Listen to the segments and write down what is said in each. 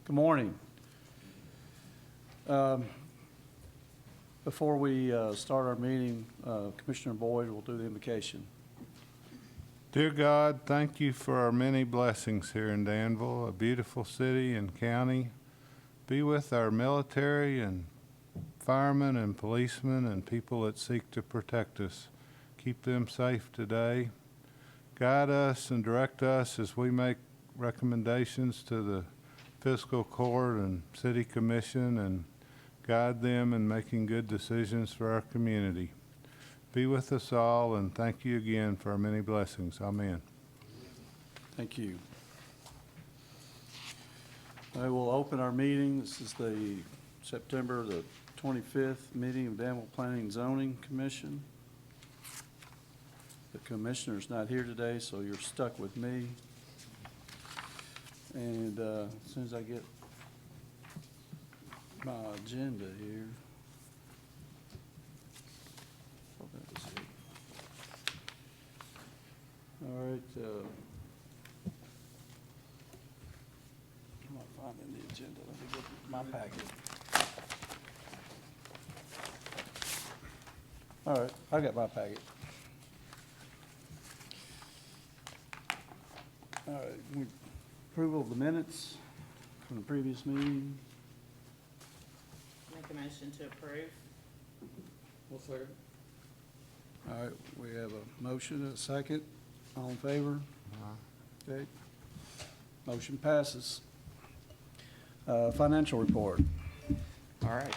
Good morning. Before we start our meeting, Commissioner Boyd will do the invocation. Dear God, thank you for our many blessings here in Danville, a beautiful city and county. Be with our military and firemen and policemen and people that seek to protect us. Keep them safe today. Guide us and direct us as we make recommendations to the fiscal court and city commission, and guide them in making good decisions for our community. Be with us all, and thank you again for our many blessings. Amen. Thank you. I will open our meeting. This is the September the 25th meeting of Danville Planning and Zoning Commission. The commissioner's not here today, so you're stuck with me. And as soon as I get my agenda here. Oh, that was it. All right. I'm not finding the agenda. Let me get my packet. All right, I got my packet. All right, approval of the minutes from the previous meeting. Make a motion to approve. One second. All right, we have a motion and a second. All in favor? Okay. Motion passes. Financial report. All right,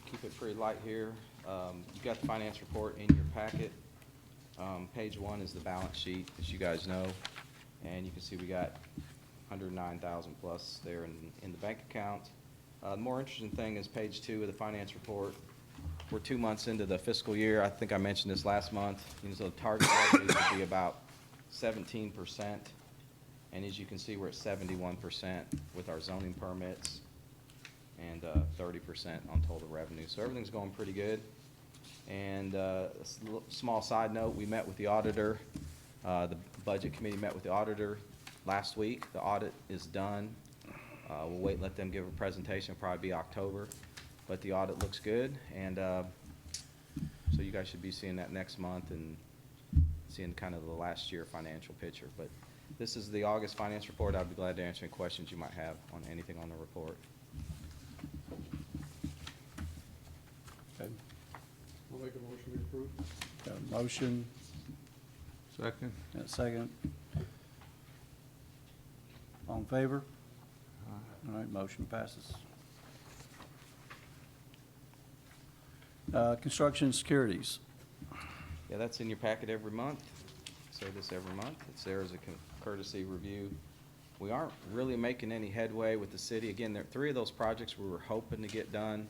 keep it pretty light here. You got the finance report in your packet. Page 1 is the balance sheet, as you guys know, and you can see we got 109,000 plus there in the bank account. The more interesting thing is page 2 of the finance report. We're 2 months into the fiscal year. I think I mentioned this last month. So the target revenue would be about 17%, and as you can see, we're at 71% with our zoning permits and 30% on total revenue. So everything's going pretty good. And a small side note, we met with the auditor. The budget committee met with the auditor last week. The audit is done. We'll wait and let them give a presentation, probably be October. But the audit looks good, and so you guys should be seeing that next month and seeing kind of the last year financial picture. But this is the August finance report. I'd be glad to answer any questions you might have on anything on the report. Okay. I'll make a motion to approve. Got a motion Second. and a second. All in favor? All right, motion passes. Construction securities. Yeah, that's in your packet every month. Say this every month. It's there as a courtesy review. We aren't really making any headway with the city. Again, there are 3 of those projects we were hoping to get done.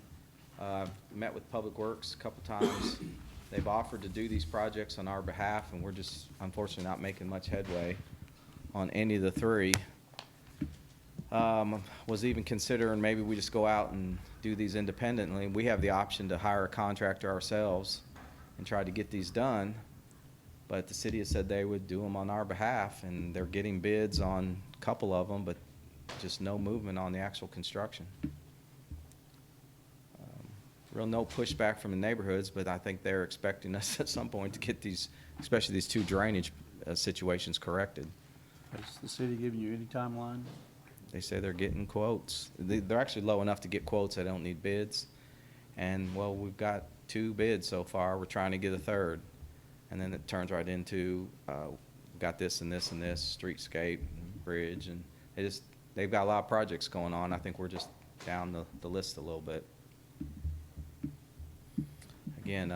Met with Public Works a couple times. They've offered to do these projects on our behalf, and we're just unfortunately not making much headway on any of the 3. Was even considering maybe we just go out and do these independently. We have the option to hire a contractor ourselves and try to get these done, but the city has said they would do them on our behalf, and they're getting bids on a couple of them, but just no movement on the actual construction. Real no pushback from the neighborhoods, but I think they're expecting us at some point to get these, especially these 2 drainage situations corrected. Has the city given you any timeline? They say they're getting quotes. They're actually low enough to get quotes. They don't need bids. And, well, we've got 2 bids so far. We're trying to get a 3rd. And then it turns right into, we've got this and this and this, streetscape, bridge. And they've got a lot of projects going on. I think we're just down the list a little bit. Again,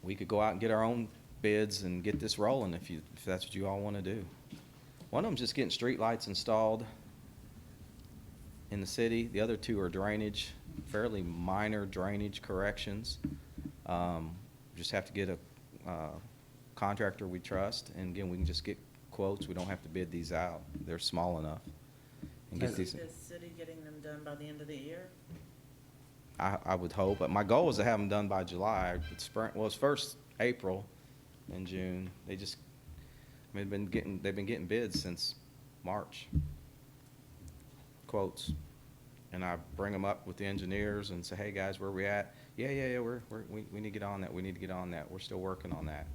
we could go out and get our own bids and get this rolling if that's what you all want to do. One of them's just getting street lights installed in the city. The other 2 are drainage, fairly minor drainage corrections. Just have to get a contractor we trust, and again, we can just get quotes. We don't have to bid these out. They're small enough. And get these. Is the city getting them done by the end of the year? I would hope, but my goal was to have them done by July. It's first April and June. They've been getting bids since March. quotes. And I bring them up with the engineers and say, hey, guys, where we at? Yeah, we need to get on that, we need to get on that, we're still working on that.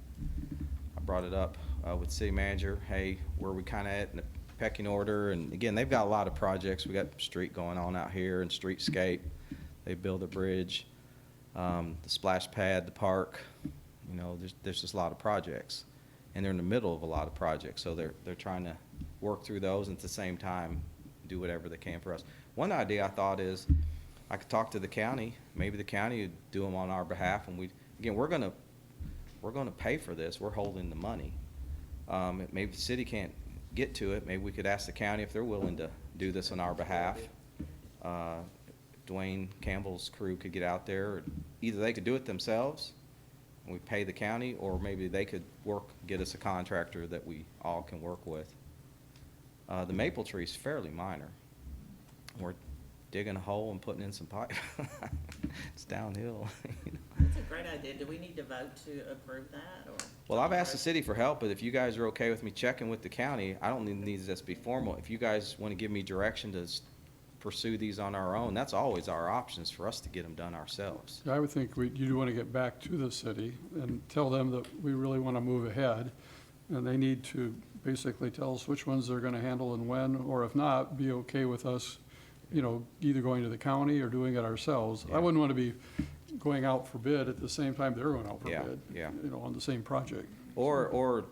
I brought it up with city manager, hey, where we kind of at in the pecking order? And again, they've got a lot of projects. We got street going on out here and streetscape. They build a bridge, the splash pad, the park. You know, there's just a lot of projects. And they're in the middle of a lot of projects, so they're trying to work through those and at the same time do whatever they can for us. One idea I thought is I could talk to the county. Maybe the county would do them on our behalf, and we're gonna pay for this. We're holding the money. Maybe the city can't get to it. Maybe we could ask the county if they're willing to do this on our behalf. Dwayne Campbell's crew could get out there. Or either they could do it themselves, and we pay the county, or maybe they could get us a contractor that we all can work with. The maple tree is fairly minor. We're digging a hole and putting in some pipe. It's downhill. You know. That's a great idea. Do we need to vote to approve that, or? Well, I've asked the city for help, but if you guys are okay with me checking with the county, I don't need this to be formal. If you guys want to give me direction to pursue these on our own, that's always our options for us to get them done ourselves. I would think you'd want to get back to the city and tell them that we really want to move ahead, and they need to basically tell us which ones they're going to handle and when, or if not, be okay with us, you know, either going to the county or doing it ourselves. Yeah. I wouldn't want to be going out for bid at the same time they're going out for Yeah, bid, yeah. you know, on the same project. Or,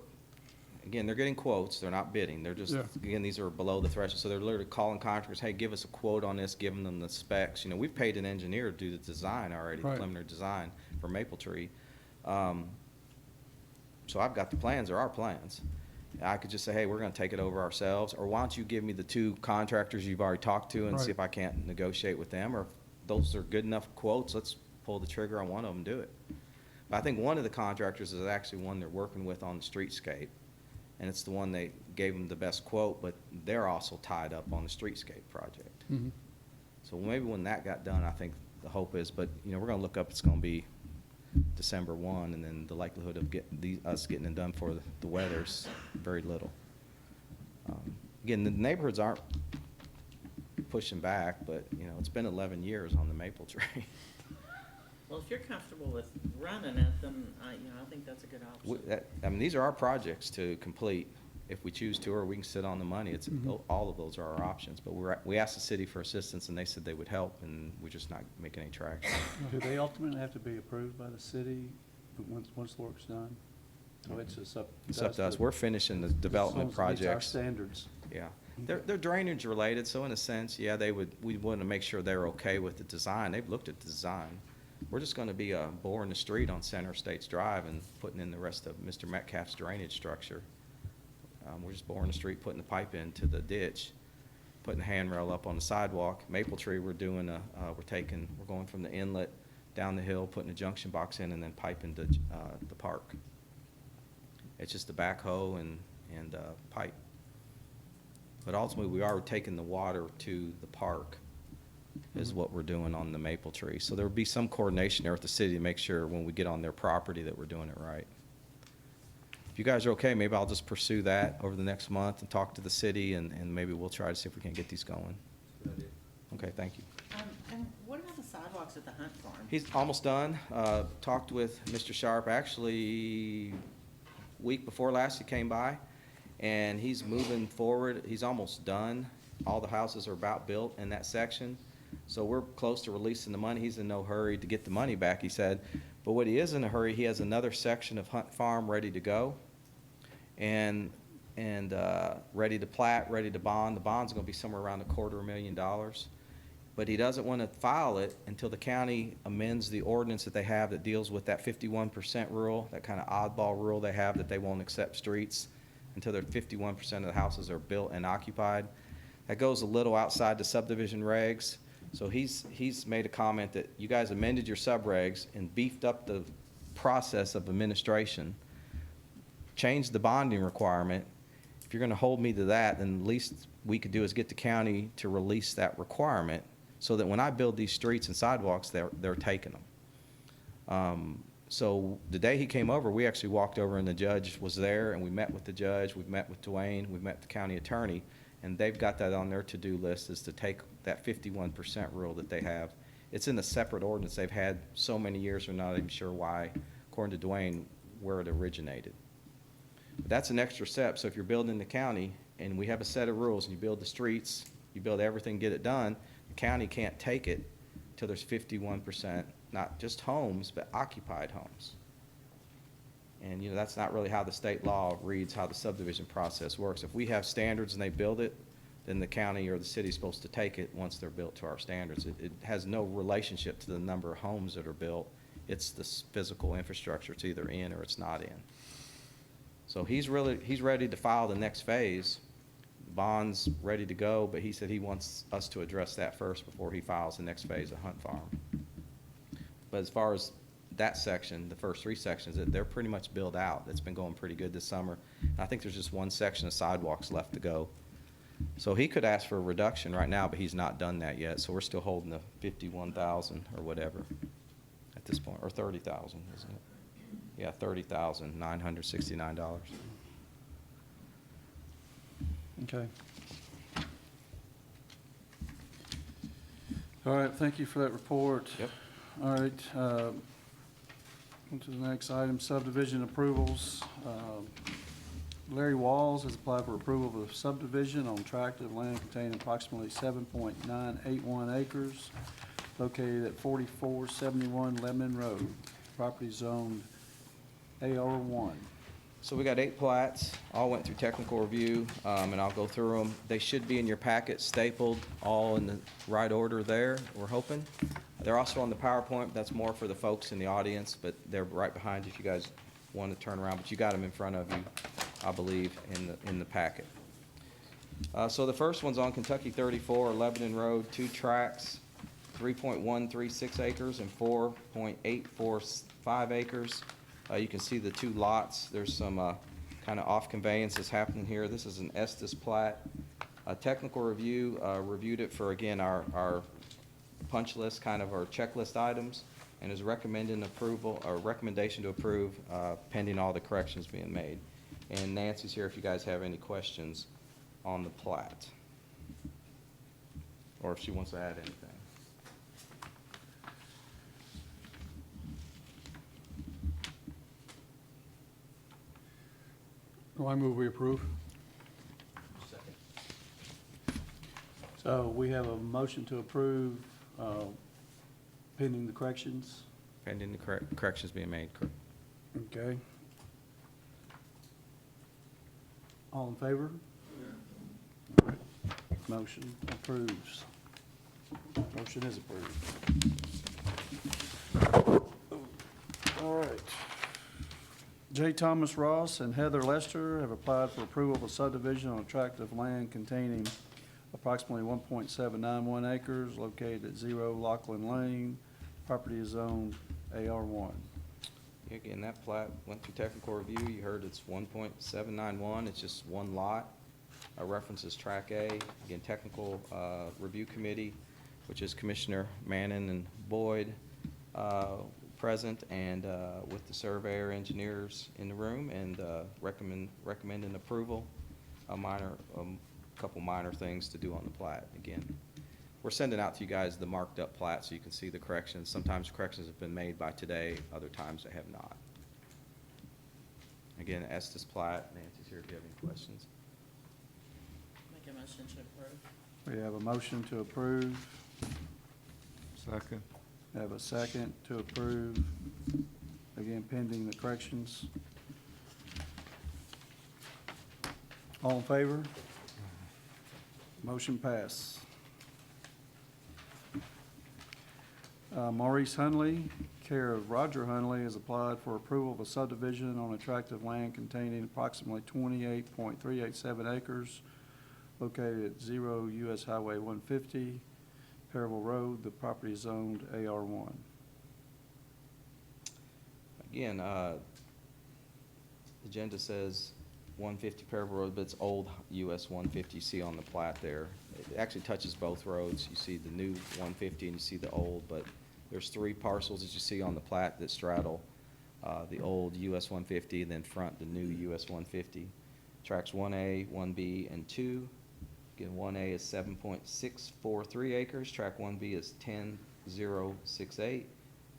again, they're getting quotes, they're not bidding, they're just, Yeah. again, these are below the threshold, so they're literally calling contractors, hey, give us a quote on this, giving them the specs. You know, we've paid an engineer to do the design already, the Right. preliminary design for Maple Tree. So I've got the plans, they're our plans. I could just say, hey, we're gonna take it over ourselves, or why don't you give me the two contractors you've already talked to and see Right. if I can't negotiate with them, or if those are good enough quotes, let's pull the trigger on one of them, do it. But I think one of the contractors is actually one they're working with on the streetscape, and it's the one they gave them the best quote, but they're also tied up on the streetscape project. Mhm. So maybe when that got done, I think the hope is, but, you know, we're gonna look up, it's gonna be December 1, and then the likelihood of us getting it done for the weather's very little. Again, the neighborhoods aren't pushing back, but, you know, it's been 11 years on the maple tree. Well, if you're comfortable with running it, then I think that's a good option. I mean, these are our projects to complete. If we choose to, or we can sit on the money, all of those are our options. But we asked the city for assistance, and they said they would help, and we're just not making any traction. Do they ultimately have to be approved by the city once the work's done? So it's just up to us. It's up to us. We're finishing the development As long as it meets our projects. standards. Yeah. They're drainage related, so in a sense, yeah, we want to make sure they're okay with the design. They've looked at the design. We're just going to be boring the street on Center Estates Drive and putting in the rest of Mr. Metcalf's drainage structure. We're just boring the street, putting the pipe into the ditch, putting the handrail up on the sidewalk. Maple Tree, we're going from the inlet down the hill, putting a junction box in, and then piping the park. It's just a backhoe and pipe. But ultimately, we are taking the water to the park, is what we're doing on the Maple Tree. So there will be some coordination there with the city to make sure when we get on their property that we're doing it right. If you guys are okay, maybe I'll just pursue that over the next month and talk to the city, and maybe we'll try to see if we can get these going. Okay, thank you. And what about the sidewalks at the Hunt Farm? He's almost done. Talked with Mr. Sharp, actually, week before last, he came by, and he's moving forward. He's almost done. All the houses are about built in that section, so we're close to releasing the money. He's in no hurry to get the money back, he said. But what he is in a hurry, he has another section of Hunt Farm ready to go, and ready to plat, ready to bond. The bond's gonna be somewhere around $250,000. But he doesn't want to file it until the county amends the ordinance that they have that deals with that 51% rule, that kind of oddball rule they have that they won't accept streets until their 51% of the houses are built and occupied. That goes a little outside the subdivision regs. So he's made a comment that you guys amended your subregs and beefed up the process of administration, changed the bonding requirement. If you're going to hold me to that, then the least we could do is get the county to release that requirement so that when I build these streets and sidewalks, they're taking them. So the day he came over, we actually walked over and the judge was there, and we met with the judge, we met with Dwayne, we met with the county attorney, And they've got that on their to-do list, is to take that 51% rule that they have. It's in a separate ordinance they've had so many years, we're not even sure why, according to Dwayne, where it originated. But that's an extra step. So if you're building in the county and we have a set of rules and you build the streets, you build everything, get it done, the county can't take it till there's 51%, not just homes, but occupied homes. And, you know, that's not really how the state law reads how the subdivision process works. If we have standards and they build it, then the county or the city is supposed to take it once they're built to our standards. It has no relationship to the number of homes that are built. It's the physical infrastructure. It's either in or it's not in. So he's ready to file the next phase. The bond's ready to go, but he said he wants us to address that first before he files the next phase of Hunt Farm. But as far as that section, the first 3 sections, they're pretty much built out. It's been going pretty good this summer. I think there's just one section of sidewalks left to go. So he could ask for a reduction right now, but he's not done that yet. So we're still holding the 51,000 or whatever at this point, or 30,000, isn't it? Yeah, $30,969. Okay. All right, thank you for that report. Yep. All right, on to the next item, subdivision approvals. Larry Walls has applied for approval of a subdivision on tract of land containing approximately 7.981 acres located at 4471 Lebanon Road. Property zoned AR1. So we got 8 plats, all went through technical review, and I'll go through them. They should be in your packet, stapled, all in the right order there, we're hoping. They're also on the PowerPoint, that's more for the folks in the audience, but they're right behind you if you guys want to turn around, but you got them in front of you, I believe, in the packet. So the first one's on Kentucky 34, Lebanon Road, 2 tracts, 3.136 acres and 4.845 acres. You can see the 2 lots. There's some kind of off conveyances happening here. This is an Estes plat. A technical review reviewed it for, again, our punch list, kind of our checklist items, and is recommending approval, or recommendation to approve pending all the corrections being made. And Nancy's here if you guys have any questions on the plat, or if she wants to add anything. Do I move we approve? So we have a motion to approve pending the corrections. Pending the corrections being made. Okay. All in favor? Motion approves. Motion is approved. All right. J. Thomas Ross and Heather Lester have applied for approval of a subdivision on a tract of land containing approximately 1.791 acres located at 0 Locklin Lane. Property is zoned AR1. Again, that plat went through technical review. You heard it's 1.791. It's just one lot. Our reference is Track A. Again, technical review committee, which is Commissioner Manning and Boyd present, and with the surveyor engineers in the room, and recommending approval. A couple minor things to do on the plat. Again, we're sending out to you guys the marked up plat so you can see the corrections. Sometimes corrections have been made by today, other times they have not. Again, Estes plat. Nancy's here if you have any questions. Make a motion to approve. We have a motion to approve. Second. We have a second to approve. Again, pending the corrections. All in favor? Motion pass. Maurice Hundley, care of Roger Hundley, has applied for approval of a subdivision on a tract of land containing approximately 28.387 acres located at 0 US Highway 150, Perryville Road. The property is zoned AR1. Again, the agenda says 150 Perryville Road, but it's old US 150 you see on the plat there. It actually touches both roads. You see the new 150 and you see the old, but there's 3 parcels that you see on the plat that straddle the old US 150, and then front the new US 150. Tracks 1A, 1B, and 2. Again, 1A is 7.643 acres, tract 1B is 10.068,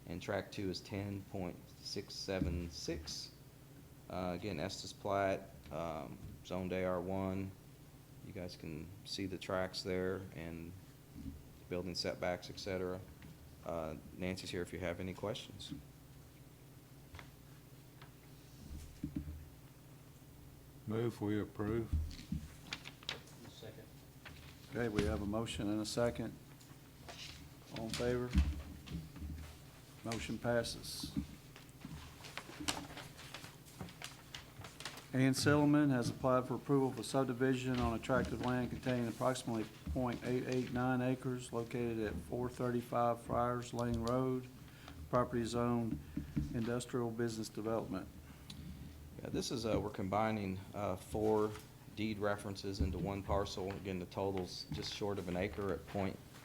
and tract 2 is 10.676. Again, Estes plat, zoned AR1. You guys can see the tracks there and building setbacks, et cetera. Nancy's here if you have any questions. Move we approve. Okay, we have a motion and a second. All in favor? Motion passes. Ann Silliman has applied for approval for subdivision on a tract of land containing approximately .889 acres located at 435 Friars Lane Road. Property zone industrial business development. Yeah, this is, we're combining 4 deed references into one parcel. Again, the total's just short of an acre at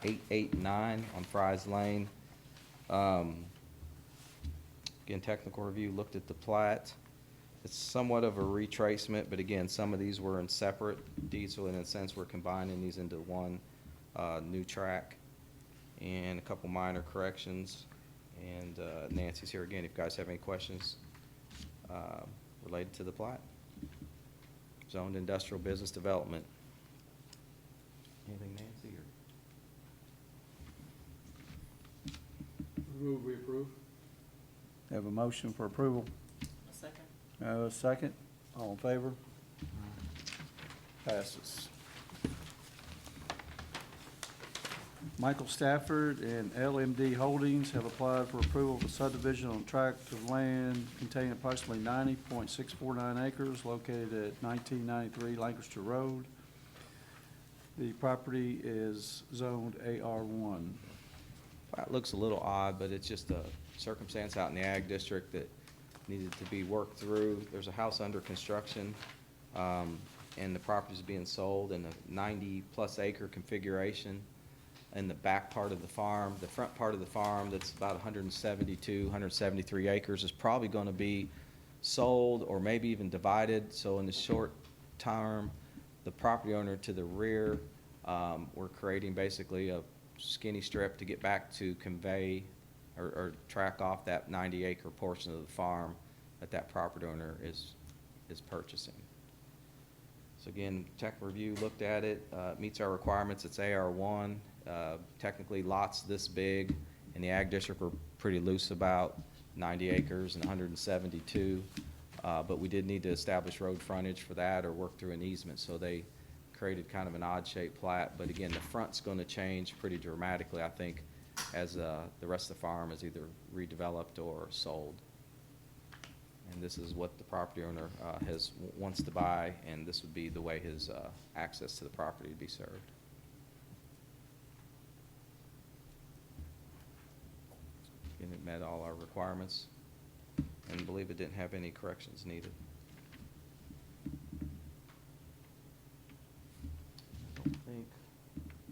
.889 on Fry's Lane. Again, technical review looked at the plat. It's somewhat of a retracement, but again, some of these were in separate deeds, so in a sense, we're combining these into one new tract, and a couple minor corrections. And Nancy's here again if you guys have any questions related to the plat. Zoned industrial business development. Anything, Nancy? Or? Move we approve. Have a motion for approval. A second? A second. All in favor? Passes. Michael Stafford and LMD Holdings have applied for approval of a subdivision on a tract of land containing approximately 90.649 acres located at 1993 Lancaster Road. The property is zoned AR1. Plat looks a little odd, but it's just a circumstance out in the ag district that needed to be worked through. There's a house under construction, and the property's being sold in a 90-plus acre configuration in the back part of the farm. The front part of the farm, that's about 172, 173 acres, is probably going to be sold or maybe even divided. So in the short term, the property owner to the rear, we're creating basically a skinny strip to get back to convey or track off that 90-acre portion of the farm that property owner is purchasing. So again, tech review looked at it, meets our requirements. It's AR1. Technically, lots this big in the ag district were pretty loose about 90 acres and 172. But we did need to establish road frontage for that or work through an easement. So they created kind of an odd-shaped plat. But again, the front's going to change pretty dramatically, I think, as the rest of the farm is either redeveloped or sold. And this is what the property owner wants to buy, and this would be the way his access to the property would be served. And it met all our requirements, and I believe it didn't have any corrections needed. I don't think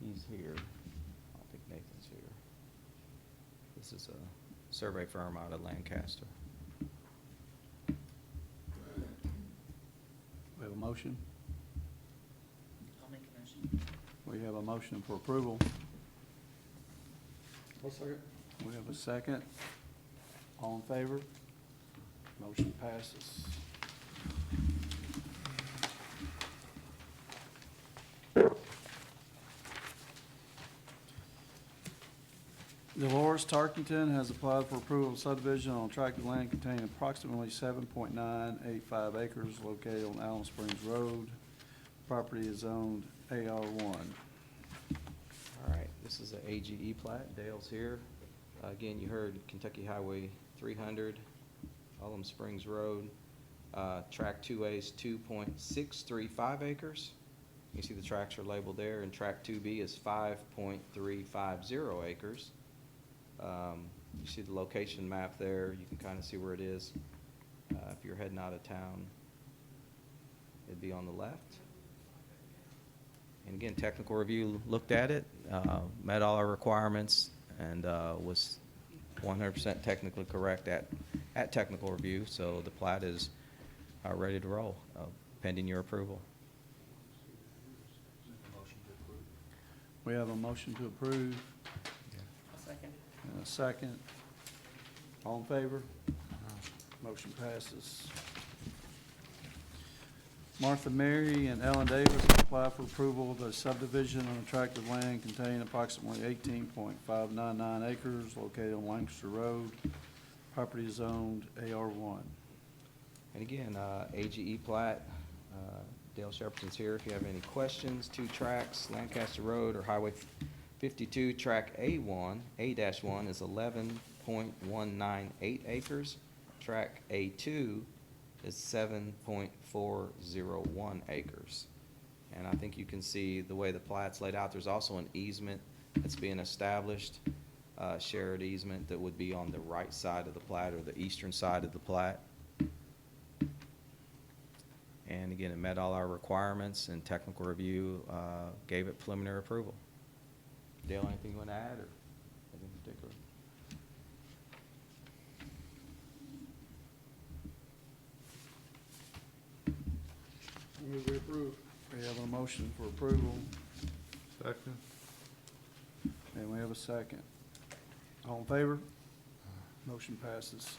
he's here. I don't think Nathan's here. This is a survey firm out of Lancaster. We have a motion. I'll make a motion. We have a motion for approval. I'll second. We have a second. All in favor? Motion passes. Dolores Tarkington has applied for approval of subdivision on a tract of land containing approximately 7.985 acres located on Allen Springs Road. Property is zoned AR1. All right, this is a AGE plat. Dale's here. Again, you heard Kentucky Highway 300, Allen Springs Road. Tract 2A is 2.635 acres. You see the tracts are labeled there, and Tract 2B is 5.350 acres. You see the location map there. You can kind of see where it is. If you're heading out of town, it'd be on the left. And again, technical review looked at it, met all our requirements, and was 100% technically correct at technical review. So the plat is ready to roll, pending your approval. We have a motion to approve I'll second. and a second. All in favor? Motion passes. Martha Mary and Ellen Davis apply for approval of a subdivision on a tract of land containing approximately 18.599 acres located on Lancaster Road. Property is zoned AR1. And again, AGE plat, Dale Shepard's here if you have any questions. 2 tracks, Lancaster Road or Highway 52, track A1, A-1 is 11.198 acres. Track A2 is 7.401 acres. And I think you can see the way the plat's laid out. There's also an easement that's being established, shared easement that would be on the right side of the plat or the eastern side of the plat. And again, it met all our requirements, and technical review gave it preliminary approval. Dale, anything you want to add, or anything in particular? I move we approve. We have a motion for approval, Second? and we have a second. All in favor? Motion passes.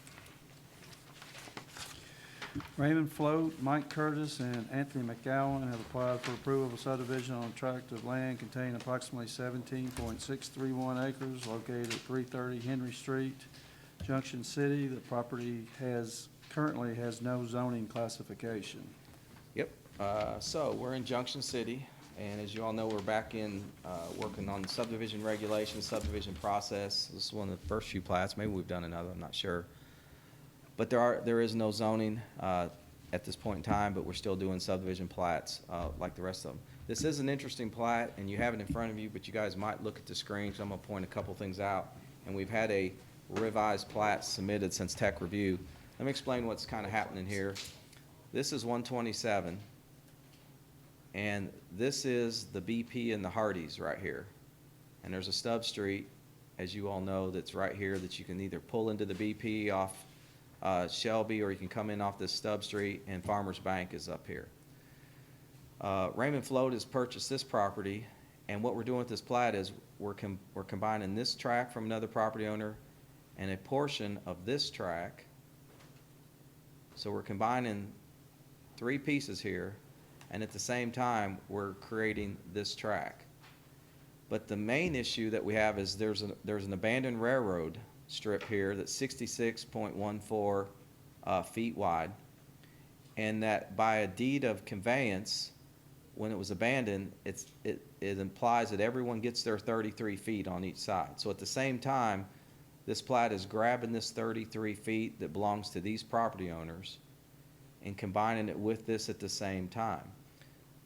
Raymond Float, Mike Curtis, and Anthony McGowan have applied for approval of a subdivision on a tract of land containing approximately 17.631 acres located at 330 Henry Street, Junction City. The property currently has no zoning classification. Yep, so we're in Junction City, and as you all know, we're back in working on subdivision regulations, subdivision process. This is one of the first few plats. Maybe we've done another, I'm not sure. But there is no zoning at this point in time, but we're still doing subdivision plats like the rest of them. This is an interesting plat, and you have it in front of you, but you guys might look at the screen, so I'm going to point a couple things out. And we've had a revised plat submitted since tech review. Let me explain what's kind of happening here. This is 127, and this is the BP and the Hardys right here. And there's a stub street, as you all know, that's right here that you can either pull into the BP off Shelby, or you can come in off this stub street, and Farmers Bank is up here. Raymond Float has purchased this property, and what we're doing with this plat is we're combining this tract from another property owner and a portion of this tract. So we're combining 3 pieces here, and at the same time we're creating this tract. But the main issue that we have is there's an abandoned railroad strip here that's 66.14 feet wide, and that by a deed of conveyance, when it was abandoned, it implies that everyone gets their 33 feet on each side. So at the same time, this plat is grabbing this 33 feet that belongs to these property owners and combining it with this at the same time.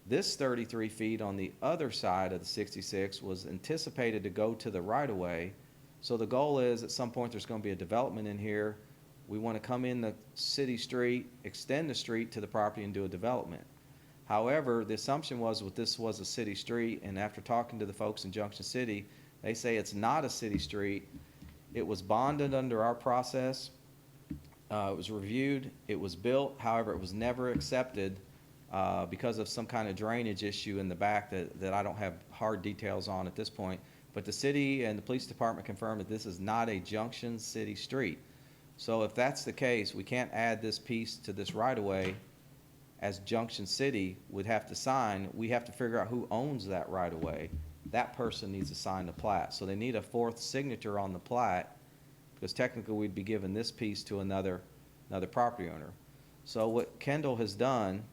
This 33 feet on the other side of the 66 was anticipated to go to the right-of-way. So the goal is at some point there's going to be a development in here. We want to come in the city street, extend the street to the property, and do a development. However, the assumption was this was a city street, and after talking to the folks in Junction City, they say it's not a city street. It was bonded under our process. It was reviewed. It was built. However, it was never accepted because of some kind of drainage issue in the back that I don't have hard details on at this point. But the city and the police department confirmed that this is not a Junction City street. So if that's the case, we can't add this piece to this right-of-way as Junction City would have to sign. We have to figure out who owns that right-of-way. That person needs to sign the plat. So they need a 4th signature on the plat, because technically we'd be giving this piece to another property owner. So what Kendall has done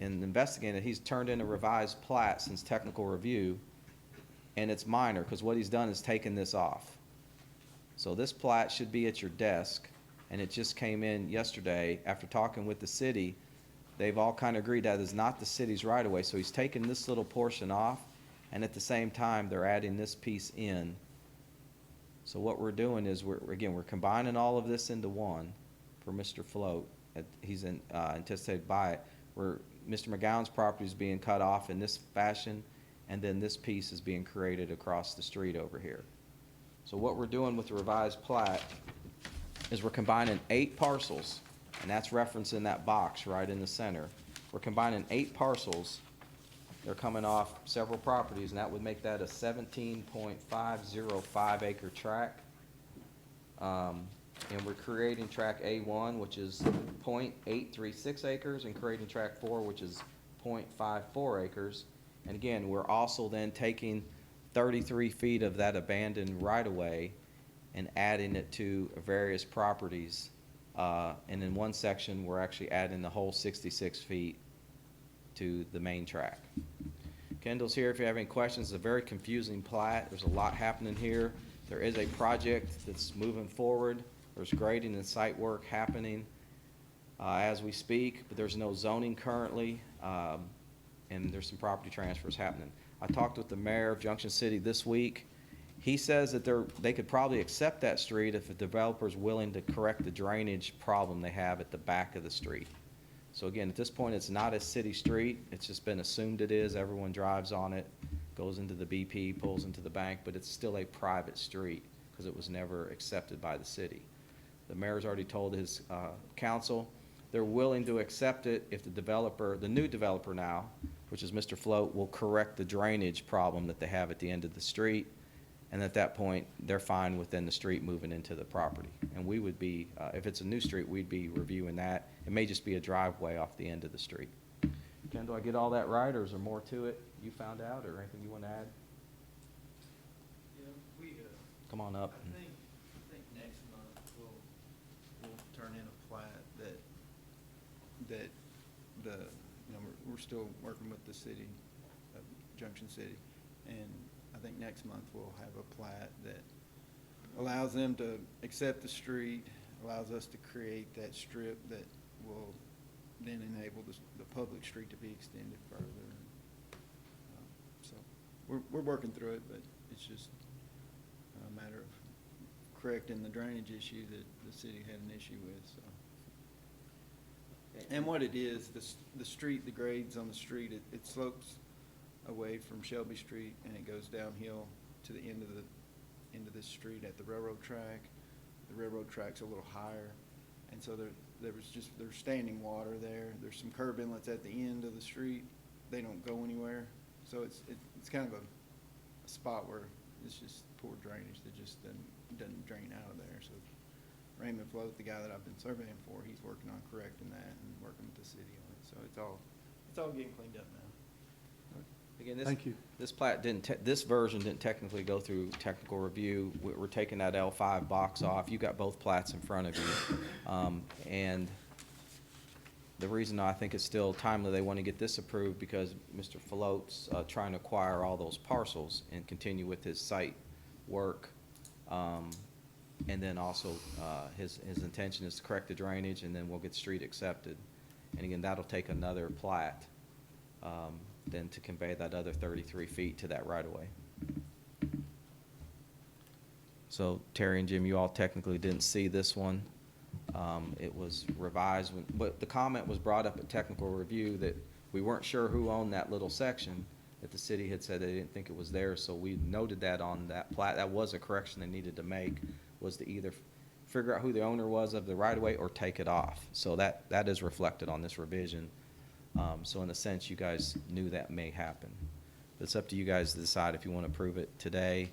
in investigating it, he's turned in a revised plat since technical review, and it's minor because what he's done is taken this off. So this plat should be at your desk, and it just came in yesterday. After talking with the city, they've all kind of agreed that is not the city's right-of-way. So he's taken this little portion off, and at the same time they're adding this piece in. So what we're doing is we're combining all of this into one for Mr. Float. He's anticipated to buy it. Mr. McGowan's property is being cut off in this fashion, and then this piece is being created across the street over here. So what we're doing with the revised plat is we're combining 8 parcels, and that's referenced in that box right in the center. We're combining 8 parcels They're coming off several properties, and that would make that a 17.505 acre tract. And we're creating tract A1, which is .836 acres, and creating tract 4, which is .54 acres. And again, we're also then taking 33 feet of that abandoned right-of-way and adding it to various properties. And in one section, we're actually adding the whole 66 feet to the main track. Kendall's here if you have any questions. It's a very confusing plat. There's a lot happening here. There is a project that's moving forward. There's grading and site work happening as we speak, but there's no zoning currently, and there's some property transfers happening. I talked with the mayor of Junction City this week. He says that they could probably accept that street if a developer's willing to correct the drainage problem they have at the back of the street. So again, at this point, it's not a city street. It's just been assumed it is. Everyone drives on it, goes into the BP, pulls into the bank, but it's still a private street because it was never accepted by the city. The mayor's already told his council they're willing to accept it if the developer, the new developer now, which is Mr. Float, will correct the drainage problem that they have at the end of the street. And at that point, they're fine within the street moving into the property. And we would be, if it's a new street, we'd be reviewing that. It may just be a driveway off the end of the street. Ken, do I get all that right, or is there more to it you found out, or anything you want to add? Yeah, we, Come on up. I think next month we'll turn in a plat that the, you know, we're still working with the city of Junction City. And I think next month we'll have a plat that allows them to accept the street, allows us to create that strip that will then enable the public street to be extended further. So we're working through it, but it's just a matter of correcting the drainage issue that the city had an issue with, so. And what it is, the street, the grades on the street, it slopes away from Shelby Street and it goes downhill to the end of this street at the railroad track. The railroad track's a little higher, and so there's standing water there. There's some curb inlets at the end of the street. They don't go anywhere, so it's kind of a spot where it's just poor drainage that just doesn't drain out of there. So Raymond Float, the guy that I've been surveying for, he's working on correcting that and working with the city on it. So it's all getting cleaned up now. Again, Thank you. this plat this version didn't technically go through technical review. We're taking that L5 box off. You got both plats in front of you. And the reason I think it's still timely, they want to get this approved because Mr. Float's trying to acquire all those parcels and continue with his site work. And then also his intention is to correct the drainage, and then we'll get the street accepted. And again, that'll take another plat then to convey that other 33 feet to that right-of-way. So Terry and Jim, you all technically didn't see this one. It was revised, but the comment was brought up at technical review that we weren't sure who owned that little section, that the city had said they didn't think it was theirs, so we noted that on that plat. That was a correction they needed to make, was to either figure out who the owner was of the right-of-way or take it off. So that is reflected on this revision. So in a sense, you guys knew that may happen. But it's up to you guys to decide if you want to approve it today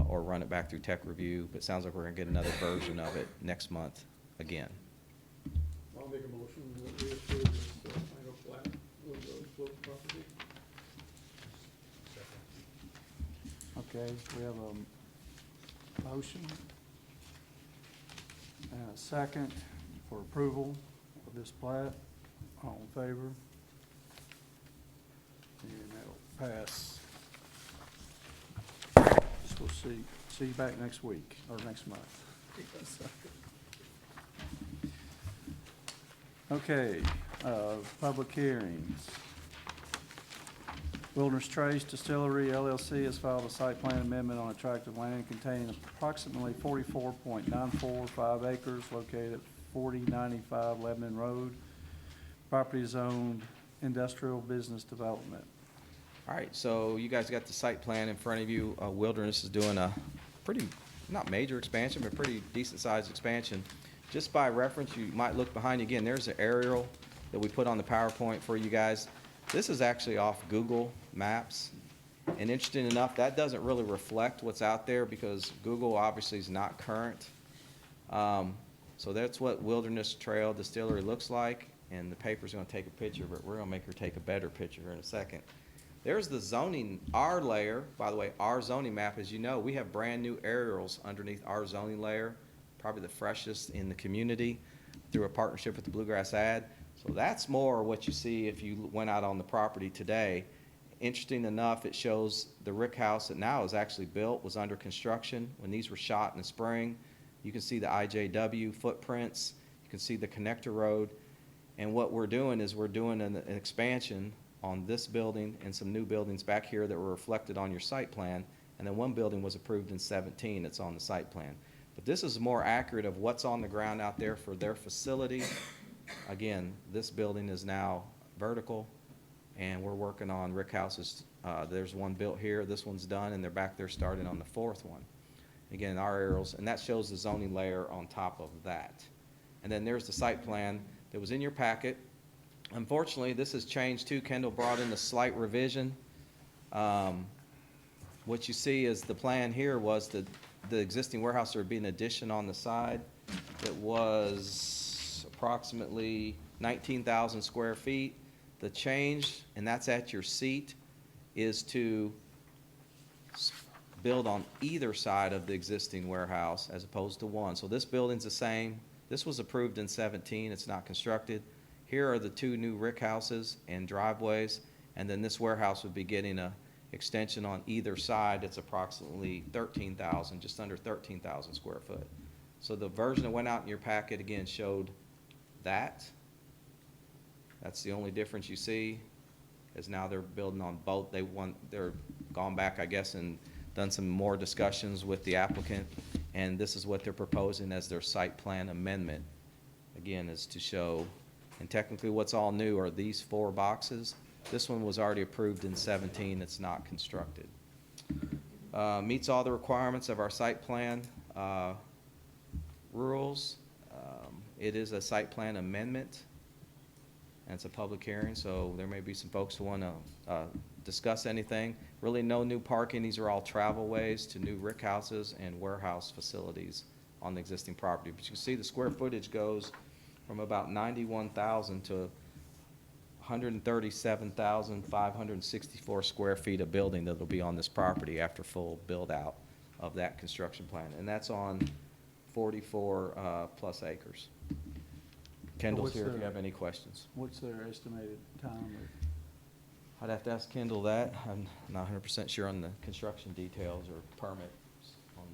or run it back through tech review. But it sounds like we're going to get another version of it next month again. I'll make a motion that we approve this final plat of the Float property. Okay, we have a motion and a second for approval of this plat. All in favor? And that'll pass. So we'll see you back next week, or next month. Okay, public hearings. Wilderness Trace Distillery LLC has filed a site plan amendment on a tract of land containing approximately 44.945 acres located at 4095 Lebanon Road. Property is owned industrial business development. All right, so you guys got the site plan in front of you. Wilderness is doing a pretty, not major expansion, but pretty decent sized expansion. Just by reference, you might look behind you again. There's an aerial that we put on the PowerPoint for you guys. This is actually off Google Maps. And interesting enough, that doesn't really reflect what's out there because Google obviously is not current. So that's what Wilderness Trail Distillery looks like, and the paper's gonna take a picture, but we're gonna make her take a better picture in a second. There's the zoning, our layer, by the way, our zoning map, as you know, we have brand-new aerials underneath our zoning layer, probably the freshest in the community, through a partnership with the Bluegrass Ad. So that's more what you see if you went out on the property today. Interesting enough, it shows the rick house that now is actually built, was under construction. When these were shot in the spring, you can see the IJW footprints, you can see the connector road. And what we're doing is we're doing an expansion on this building and some new buildings back here that were reflected on your site plan. And then one building was approved in 17, it's on the site plan. But this is more accurate of what's on the ground out there for their facility. Again, this building is now vertical, and we're working on rick houses. There's one built here, this one's done, and they're back there starting on the fourth one. Again, our aerials, and that shows the zoning layer on top of that. And then there's the site plan that was in your packet. Unfortunately, this has changed too. Kendall brought in a slight revision. What you see is the plan here was the existing warehouse, there would be an addition on the side that was approximately 19,000 square feet. The change, and that's at your seat, is to build on either side of the existing warehouse as opposed to one. So this building's the same. This was approved in 17, it's not constructed. Here are the two new rick houses and driveways, and then this warehouse would be getting a extension on either side. It's approximately 13,000, just under 13,000 square foot. So the version that went out in your packet again showed that. That's the only difference you see, is now they're building on both. They're gone back, I guess, and done some more discussions with the applicant, and this is what they're proposing as their site plan amendment. Again, is to show, and technically what's all new are these 4 boxes. This one was already approved in 17, it's not constructed. Meets all the requirements of our site plan rules. It is a site plan amendment, and it's a public hearing, so there may be some folks who want to discuss anything. Really no new parking. These are all travel ways to new rick houses and warehouse facilities on the existing property. But you can see the square footage goes from about 91,000 to 137,564 square feet of building that'll be on this property after full build out of that construction plan. And that's on 44 plus acres. Kendall's what's here if the- you have any questions. What's their estimated time? I'd have to ask Kendall that. I'm not 100% sure on the construction details or permits on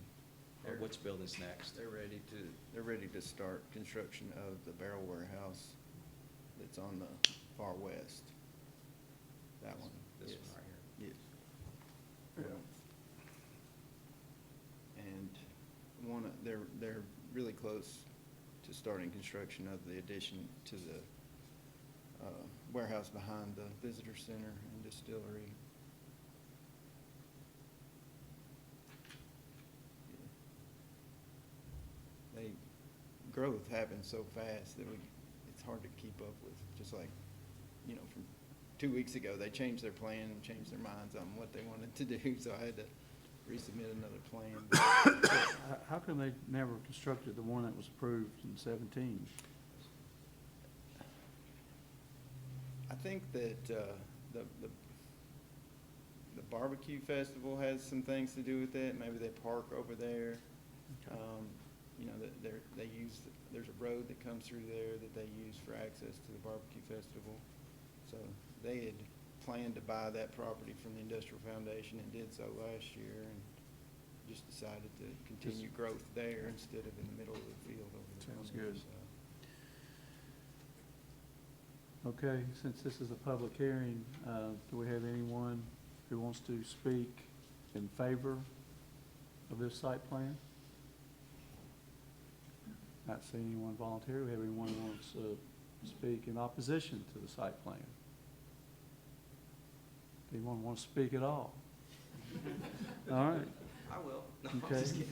which building's next. They're ready to start construction of the barrel warehouse that's on the far west. That one. This Yes. one right here. Yes. And they're really close to starting construction of the addition to the warehouse behind the visitor center and distillery. Growth happens so fast that it's hard to keep up with. Just like, from 2 weeks ago, they changed their plan and changed their minds on what they wanted to do, so I had to resubmit another plan. How come they never constructed the one that was approved in 17? I think that the barbecue festival has some things to do with it. Maybe they park over there. There's a road that comes through there that they use for access to the barbecue festival. So they had planned to buy that property from the Industrial Foundation and did so last year, and just decided to continue growth there instead of in the middle of the field over the Sounds corner, good. so. Okay, since this is a public hearing, do we have anyone who wants to speak in favor of this site plan? Not seeing anyone volunteer. Do we have anyone who wants to speak in opposition to the site plan? Anyone want to speak at all? All right, I will. okay. You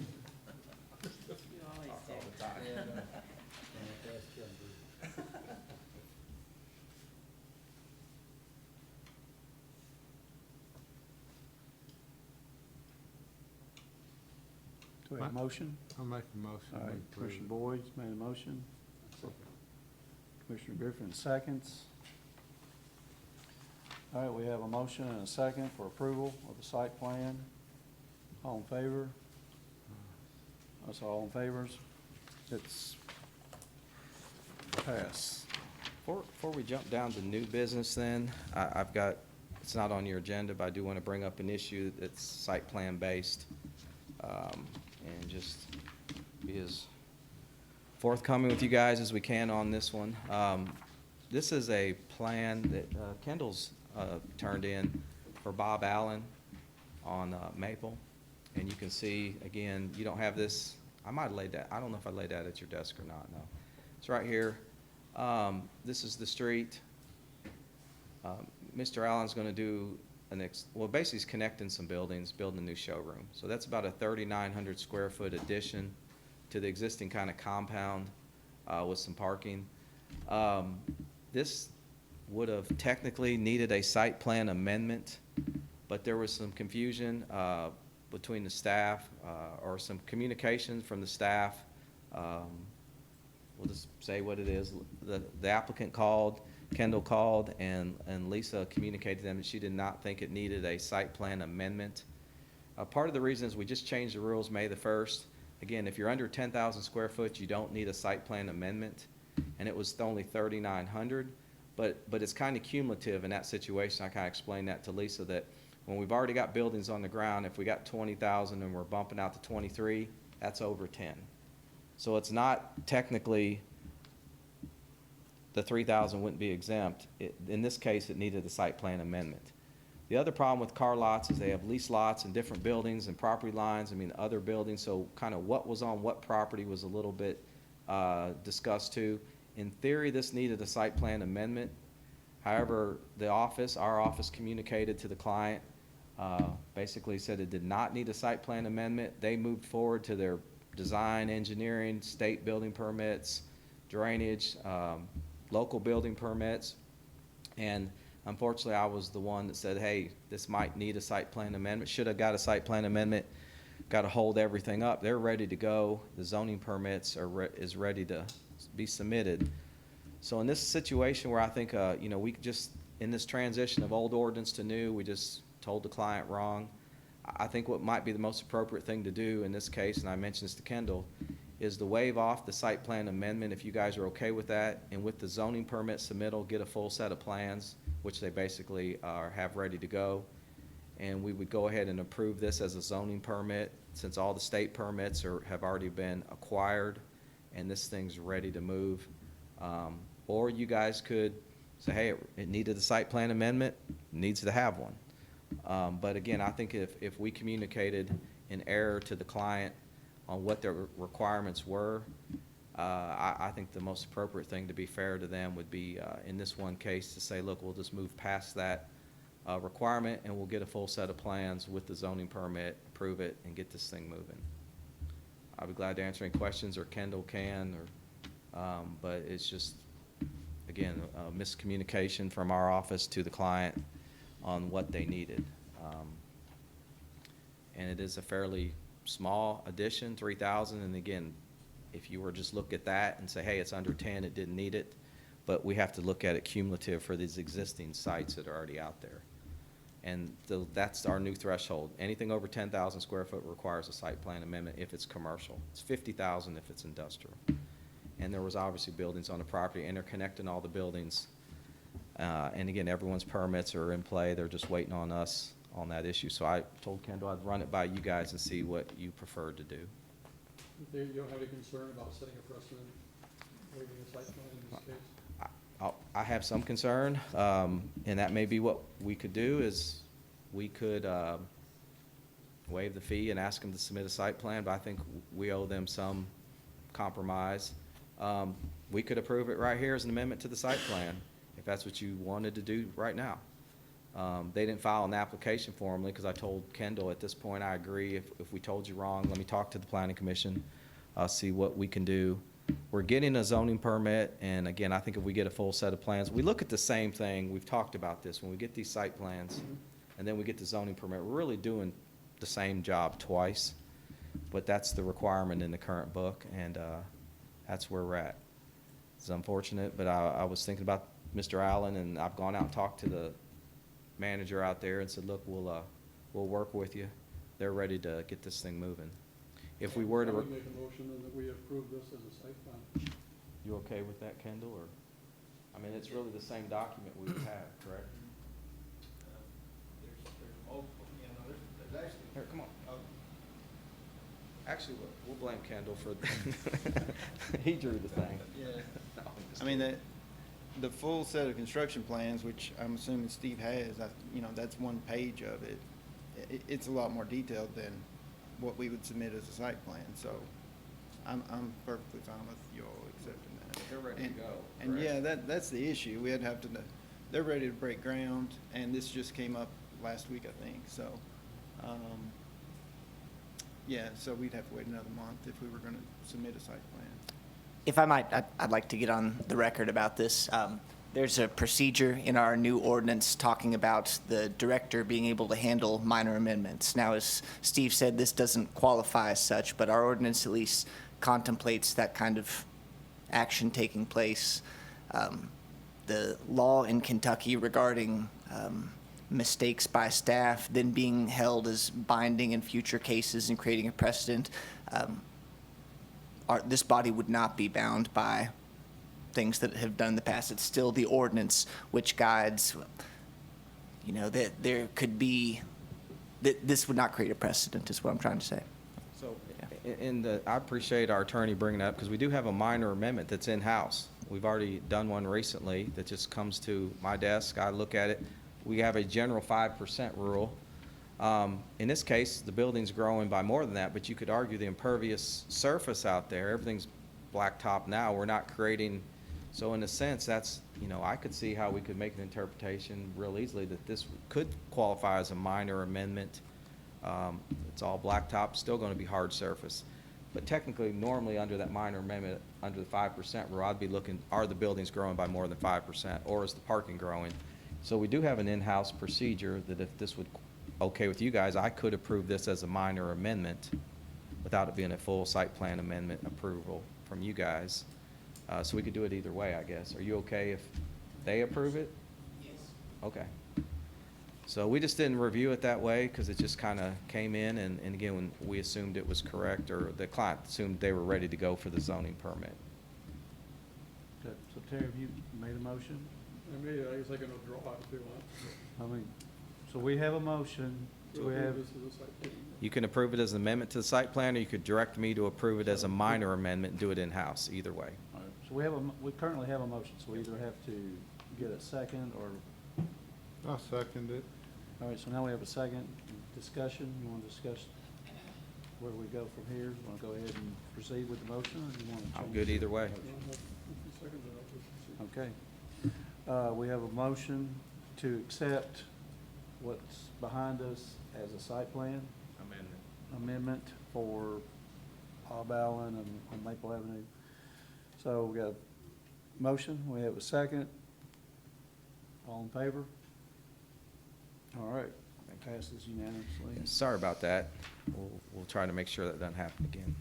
always do. We have a motion. I'll make a motion. All to right, approve. Commissioner Boyd's made a motion. Commissioner Griffin seconds. All right, we have a motion and a second for approval of the site plan. All in favor? That's all in favors. It's passed. Before we jump down to new business then, I've got, it's not on your agenda, but I do want to bring up an issue that's site plan based. And just be as forthcoming with you guys as we can on this one. This is a plan that Kendall's turned in for Bob Allen on Maple. And you can see, again, you don't have this, I might have laid that, I don't know if I laid that at your desk or not, no. It's right here. This is the street. Mr. Allen's gonna do well, basically he's connecting some buildings, building a new showroom. So that's about a 3,900 square foot addition to the existing kind of compound with some parking. This would have technically needed a site plan amendment, but there was some confusion between the staff or some communication from the staff. We'll just say what it is. The applicant called, Kendall called, and Lisa communicated to them that she did not think it needed a site plan amendment. Part of the reason is we just changed the rules May the 1st. Again, if you're under 10,000 square foot, you don't need a site plan amendment, and it was only 3,900. But it's kind of cumulative in that situation. I kind of explained that to Lisa, that when we've already got buildings on the ground, if we got 20,000 and we're bumping out to 23, that's over 10. So it's not technically, the 3,000 wouldn't be exempt. In this case, it needed a site plan amendment. The other problem with car lots is they have lease lots and different buildings and property lines, other buildings, so kind of what was on what property was a little bit discussed too. In theory, this needed a site plan amendment. However, our office communicated to the client, basically said it did not need a site plan amendment. They moved forward to their design, engineering, state building permits, drainage, local building permits. And unfortunately, I was the one that said, hey, this might need a site plan amendment. Should have got a site plan amendment. Got to hold everything up. They're ready to go. The zoning permits is ready to be submitted. So in this situation where I think, we just, in this transition of old ordinance to new, we just told the client wrong. I think what might be the most appropriate thing to do in this case, and I mentioned this to Kendall, is to waive off the site plan amendment if you guys are okay with that, and with the zoning permit submittal, get a full set of plans, which they basically have ready to go. And we would go ahead and approve this as a zoning permit, since all the state permits have already been acquired, and this thing's ready to move. Or you guys could say, hey, it needed a site plan amendment, needs to have one. But again, I think if we communicated in error to the client on what their requirements were, I think the most appropriate thing, to be fair to them, would be in this one case to say, look, we'll just move past that requirement and we'll get a full set of plans with the zoning permit, approve it, and get this thing moving. I'll be glad to answer any questions, or Kendall can, but it's just, again, a miscommunication from our office to the client on what they needed. And it is a fairly small addition, 3,000, and again, if you were just look at that and say, hey, it's under 10, it didn't need it, but we have to look at it cumulative for these existing sites that are already out there. And that's our new threshold. Anything over 10,000 square foot requires a site plan amendment if it's commercial. It's 50,000 if it's industrial. And there was obviously buildings on the property, and they're connecting all the buildings. And again, everyone's permits are in play. They're just waiting on us on that issue. So I told Kendall I'd run it by you guys and see what you preferred to do. You don't have any concern about setting a precedent, waiving a site plan in this case? I have some concern, and that may be what we could do, is we could waive the fee and ask them to submit a site plan, but I think we owe them some compromise. We could approve it right here as an amendment to the site plan, if that's what you wanted to do right now. They didn't file an application formally, because I told Kendall at this point, I agree, if we told you wrong, let me talk to the planning commission, see what we can do. We're getting a zoning permit, and again, I think if we get a full set of plans, we look at the same thing. We've talked about this. When we get these site plans and then we get the zoning permit, we're really doing the same job twice. but that's the requirement in the current book, and that's where we're at. It's unfortunate, but I was thinking about Mr. Allen, and I've gone out and talked to the manager out there and said, look, we'll work with you. They're ready to get this thing moving. If we were I to, would make a motion then that we approve this as a site plan. you okay with that, Kendall, or? I mean, it's really the same document we would have, correct? There's multiple, there's actually. Here, come on. Actually, we'll blame Kendall for, he drew the thing. Yeah. No, I'm just I mean, kidding. the full set of construction plans, which I'm assuming Steve has, that's one page of it. It's a lot more detailed than what we would submit as a site plan, so I'm perfectly fine with you all accepting that. They're ready to And- go, And correct? yeah, that's the issue. We'd have to, they're ready to break ground, and this just came up last week, I think, so, yeah, so we'd have to wait another month if we were gonna submit a site plan. If I might, I'd like to get on the record about this. There's a procedure in our new ordinance talking about the director being able to handle minor amendments. Now, as Steve said, this doesn't qualify as such, but our ordinance at least contemplates that kind of action taking place. The law in Kentucky regarding mistakes by staff then being held as binding in future cases and creating a precedent, this body would not be bound by things that have done in the past. It's still the ordinance which guides, that there could be, that this would not create a precedent is what I'm trying to say. So, I appreciate our attorney bringing that up, because we do have a minor amendment that's in-house. We've already done one recently that just comes to my desk. I look at it. We have a general 5% rule. In this case, the building's growing by more than that, but you could argue the impervious surface out there, everything's blacktop now. We're not creating, so in a sense, that's, I could see how we could make an interpretation real easily that this could qualify as a minor amendment. It's all blacktop, still going to be hard surface. But technically, normally under that minor amendment, under the 5% rule, I'd be looking, are the buildings growing by more than 5%, or is the parking growing? So we do have an in-house procedure that if this would, okay with you guys, I could approve this as a minor amendment without it being a full site plan amendment approval from you guys. So we could do it either way, I guess. Are you okay if they approve it? Yes. Okay. So we just didn't review it that way because it just kind of came in, and again, when we assumed it was correct, or the client assumed they were ready to go for the zoning permit. Okay, so Terry, have you made a motion? I guess I can withdraw it if you want. I mean, so we have a motion. To Do we approve have, this as a site plan. You can approve it as an amendment to the site plan, or you could direct me to approve it as a minor amendment and do it in-house, either way. all right, so we currently have a motion, so we either have to get a second or, I'll second it. all right, so now we have a second discussion. You want to discuss where we go from here? You want to go ahead and proceed with the motion, or you want to change? I'm good either way. If you second it, I'll proceed. Okay. We have a motion to accept what's behind us as a site plan amendment for Bob Allen and on Maple Avenue. So we got a motion, we have a second. All in favor? All right, passes unanimously. Sorry about that. We'll try to make sure that doesn't happen again.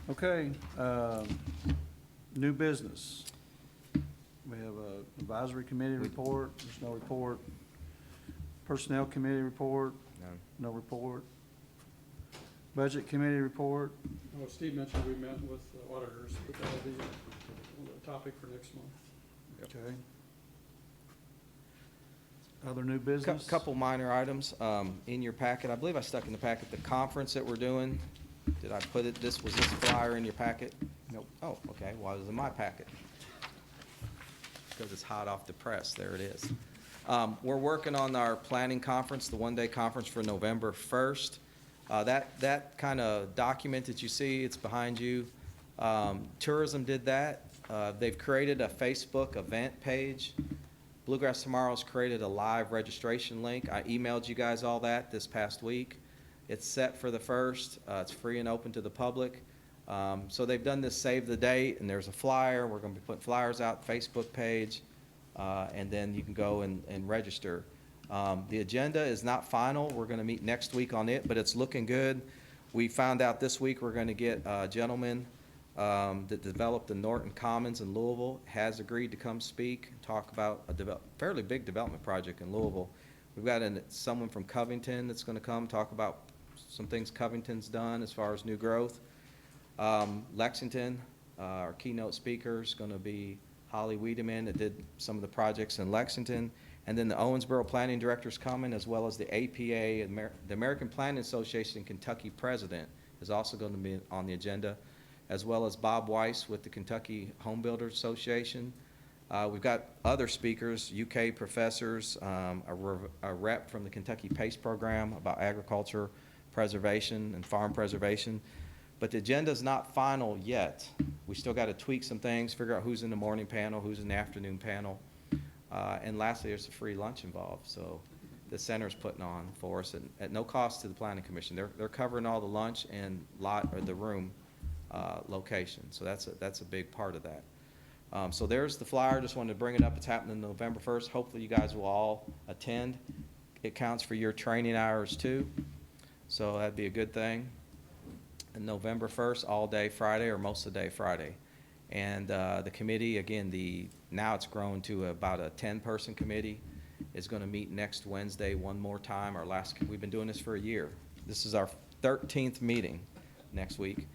Okay, new business. We have a advisory committee report, there's no report. Personnel committee report, no report. Budget committee report, Steve mentioned we met with the auditors, but that'll be a topic for next month. okay. Other new business? Couple minor items in your packet. I believe I stuck in the packet the conference that we're doing. Did I put it, was this flyer in your packet? Nope. Oh, okay, well, it was in my packet. Because it's hot off the press, there it is. We're working on our planning conference, the one-day conference for November 1st. That kind of document that you see, it's behind you. Tourism did that. They've created a Facebook event page. Bluegrass Tomorrow's created a live registration link. I emailed you guys all that this past week. It's set for the 1st. It's free and open to the public. So they've done this save the date, and there's a flyer. We're going to be putting flyers out, Facebook page, and then you can go and register. The agenda is not final. We're going to meet next week on it, but it's looking good. We found out this week we're going to get a gentleman that developed the Norton Commons in Louisville, has agreed to come speak, talk about a fairly big development project in Louisville. We've got someone from Covington that's going to come talk about some things Covington's done as far as new growth. Lexington, our keynote speaker is going to be Holly Wiedemann that did some of the projects in Lexington. And then the Owensboro Planning Director's coming, as well as the APA, the American Planning Association Kentucky President is also going to be on the agenda, as well as Bob Weiss with the Kentucky Home Builders Association. We've got other speakers, UK professors, a rep from the Kentucky PACE program about agriculture preservation and farm preservation. But the agenda's not final yet. We still got to tweak some things, figure out who's in the morning panel, who's in the afternoon panel. And lastly, there's a free lunch involved. So the center's putting on for us at no cost to the Planning Commission. They're covering all the lunch and the room location. So that's a big part of that. So there's the flyer. Just wanted to bring it up. It's happening November 1st. Hopefully you guys will all attend. It counts for your training hours too. So that'd be a good thing. And November 1st, all day Friday or most of the day Friday. And the committee, again, now it's grown to about a 10-person committee, is going to meet next Wednesday one more time. We've been doing this for a year. This is our 13th meeting next week.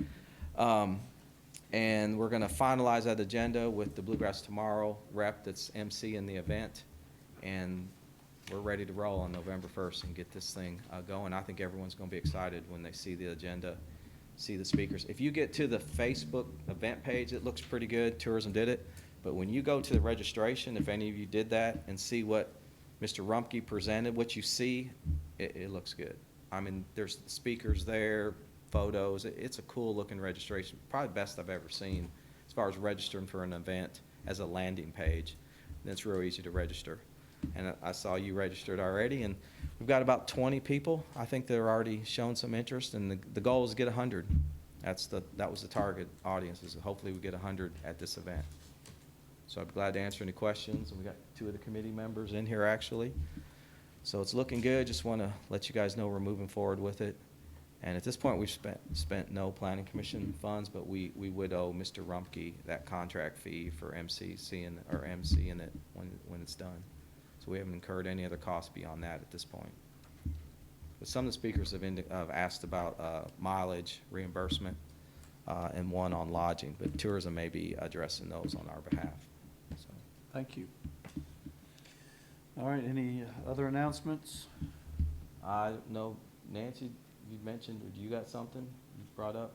And we're going to finalize that agenda with the Bluegrass Tomorrow rep that's emceeing the event. And we're ready to roll on November 1st and get this thing going. I think everyone's going to be excited when they see the agenda, see the speakers. If you get to the Facebook event page, it looks pretty good. Tourism did it. But when you go to the registration, if any of you did that, and see what Mr. Rumpke presented, what you see, it looks good. I mean, there's speakers there, photos. It's a cool looking registration. Probably the best I've ever seen as far as registering for an event as a landing page. And it's real easy to register. And I saw you registered already, and we've got about 20 people. I think they're already showing some interest, and the goal is to get 100. That was the target audience, is hopefully we get 100 at this event. So I'd be glad to answer any questions, and we got 2 of the committee members in here actually. So it's looking good. Just want to let you guys know we're moving forward with it. And at this point, we've spent no planning commission funds, but we would owe Mr. Rumpke that contract fee for emceeing it when it's done. So we haven't incurred any other costs beyond that at this point. But some of the speakers have asked about mileage reimbursement and one on lodging, but tourism may be addressing those on our behalf. So. Thank you. All right, any other announcements? No, Nancy, you mentioned, or you got something you brought up?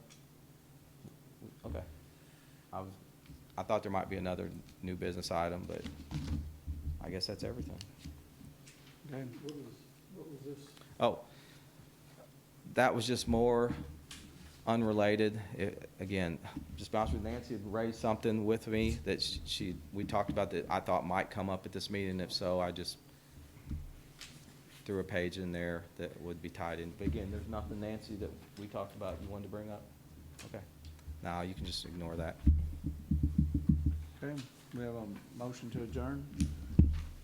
Okay. I thought there might be another new business item, but I guess that's everything. Okay. What was this? Oh, that was just more unrelated. Again, just bounce with Nancy had raised something with me that we talked about that I thought might come up at this meeting. If so, I just threw a page in there that would be tied in. But again, there's nothing, Nancy, that we talked about you wanted to bring up? Okay. Now you can just ignore that. Okay, we have a motion to adjourn.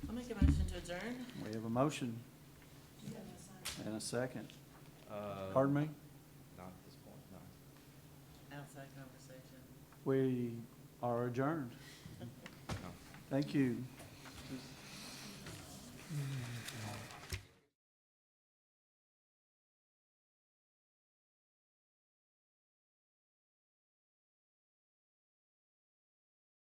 I'll make a motion to adjourn. We have a motion and a second. Pardon me? Not at this point, no. Outside conversation. We are adjourned. No. Thank you.